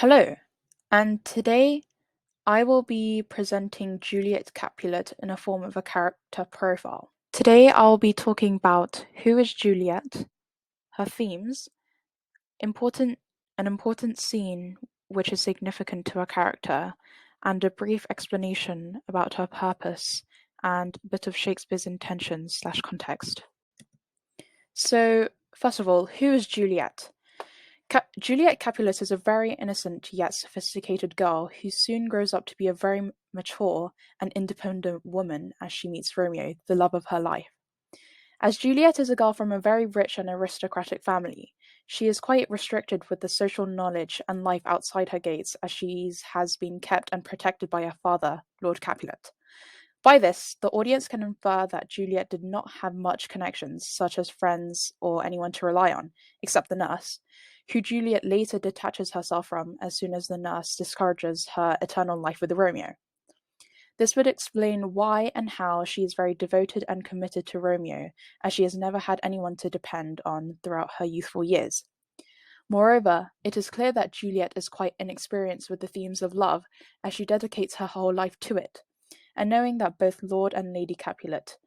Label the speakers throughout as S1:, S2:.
S1: Hello, and today I will be presenting Juliet Capulet in a form of a character profile. Today I'll be talking about who is Juliet, her themes, important an important scene which is significant to her character, and a brief explanation about her purpose and a bit of Shakespeare's intentions/context. So, first of all, who is Juliet? Juliet Capulet is a very innocent yet sophisticated girl who soon grows up to be a very mature and independent woman as she meets Romeo, the love of her life. As Juliet is a girl from a very rich and aristocratic family, she is quite restricted with the social knowledge and life outside her gates as she has been kept and protected by her father, Lord Capulet. By this, the audience can infer that Juliet did not have much connections, such as friends or anyone to rely on, except the nurse, who Juliet later detaches herself from as soon as the nurse discourages her eternal life with Romeo. This would explain why and how she is very devoted and committed to Romeo, as she has never had anyone to depend on throughout her youthful years. Moreover, it is clear that Juliet is quite inexperienced with the themes of love, as she dedicates her whole life to it. And knowing that both Lord and Lady Capulet's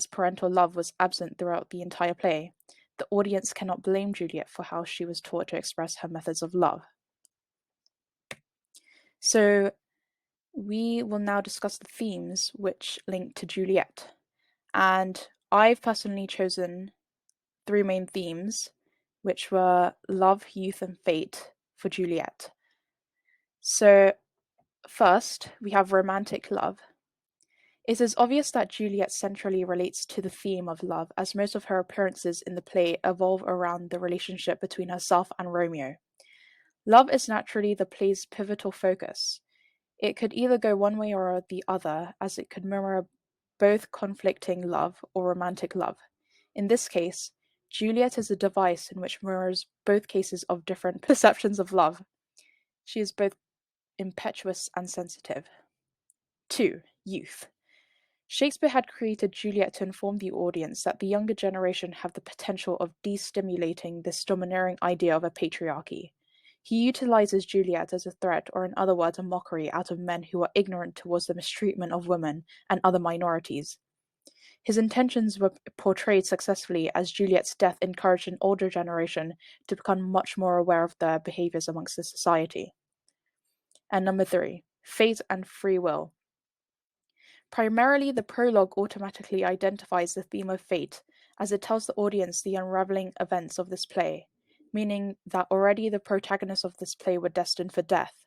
S1: parental love was absent throughout the entire play, the audience cannot blame Juliet for how she was taught to express her methods of love. So, we will now discuss the themes which link to Juliet. And I've personally chosen three main themes, which were love, youth, and fate for Juliet. So, first, we have romantic love. It is obvious that Juliet centrally relates to the theme of love, as most of her appearances in the play evolve around the relationship between herself and Romeo. Love is naturally the play's pivotal focus. It could either go one way or the other, as it could mirror both conflicting love or romantic love. In this case, Juliet is a device in which mirrors both cases of different perceptions of love. She is both impetuous and sensitive. 2. Youth. Shakespeare had created Juliet to inform the audience that the younger generation have the potential of destimulating this domineering idea of a patriarchy. He utilizes Juliet as a threat, or in other words, a mockery out of men who are ignorant towards the mistreatment of women and other minorities. His intentions were portrayed successfully, as Juliet's death encouraged an older generation to become much more aware of their behaviors amongst the society. And number 3, fate and free will. Primarily, the prologue automatically identifies the theme of fate, as it tells the audience the unraveling events of this play, meaning that already the protagonists of this play were destined for death.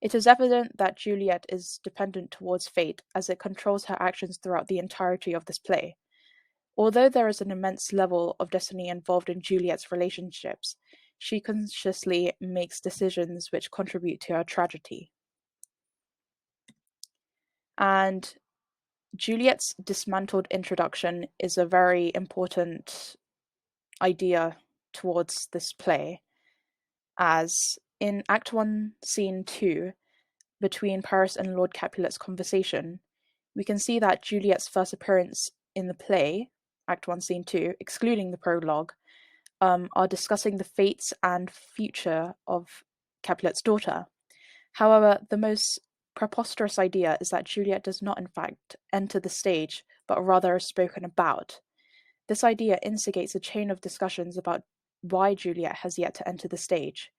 S1: It is evident that Juliet is dependent towards fate, as it controls her actions throughout the entirety of this play. Although there is an immense level of destiny involved in Juliet's relationships, she consciously makes decisions which contribute to her tragedy. And Juliet's dismantled introduction is a very important idea towards this play, as in Act 1, Scene 2, between Paris and Lord Capulet's conversation, we can see that Juliet's first appearance in the play, Act 1, Scene 2, excluding the prologue, are discussing the fates and future of Capulet's daughter. However, the most preposterous idea is that Juliet does not in fact enter the stage, but rather is spoken about. This idea instigates a chain of discussions about why Juliet has yet to enter the stage.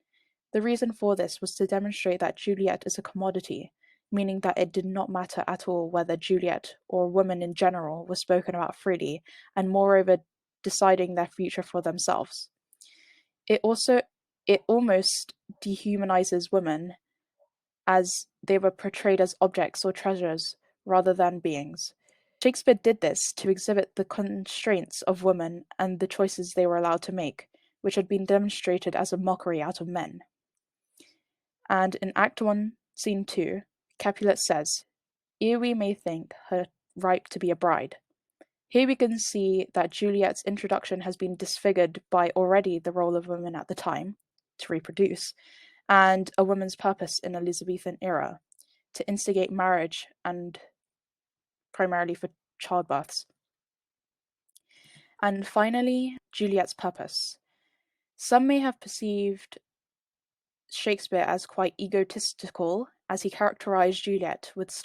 S1: The reason for this was to demonstrate that Juliet is a commodity, meaning that it did not matter at all whether Juliet or women in general were spoken about freely, and moreover deciding their future for themselves. It almost dehumanizes women, as they were portrayed as objects or treasures rather than beings. Shakespeare did this to exhibit the constraints of women and the choices they were allowed to make, which had been demonstrated as a mockery out of men. And in Act 1, Scene 2, Capulet says, "Ere we may think her ripe to be a bride." Here we can see that Juliet's introduction has been disfigured by already the role of women at the time, to reproduce, and a woman's purpose in Elizabethan era, to instigate marriage and primarily for childbirths. And finally, Juliet's purpose. Some may have perceived Shakespeare as quite egotistical, as he characterized Juliet with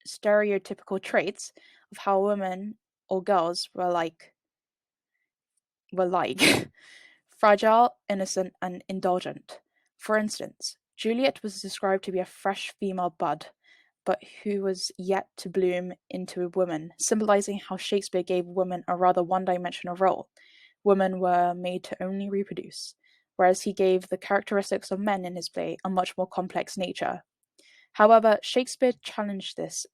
S1: stereotypical traits of how women or girls were like fragile, innocent, and indulgent. For instance, Juliet was described to be a fresh female bud, but who was yet to bloom into a woman, symbolizing how Shakespeare gave women a rather one-dimensional role. Women were made to only reproduce, whereas he gave the characteristics of men in his play a much more complex nature. However, Shakespeare challenged this,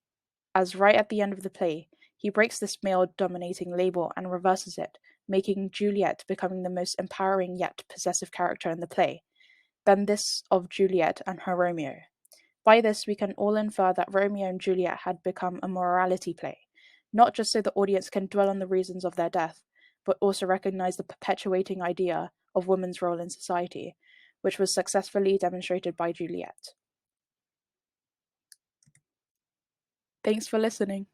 S1: as right at the end of the play, he breaks this male-dominating label and reverses it, making Juliet becoming the most empowering yet possessive character in the play, than this of Juliet and her Romeo. By this, we can all infer that Romeo and Juliet had become a morality play, not just so the audience can dwell on the reasons of their death, but also recognize the perpetuating idea of women's role in society, which was successfully demonstrated by Juliet. Thanks for listening.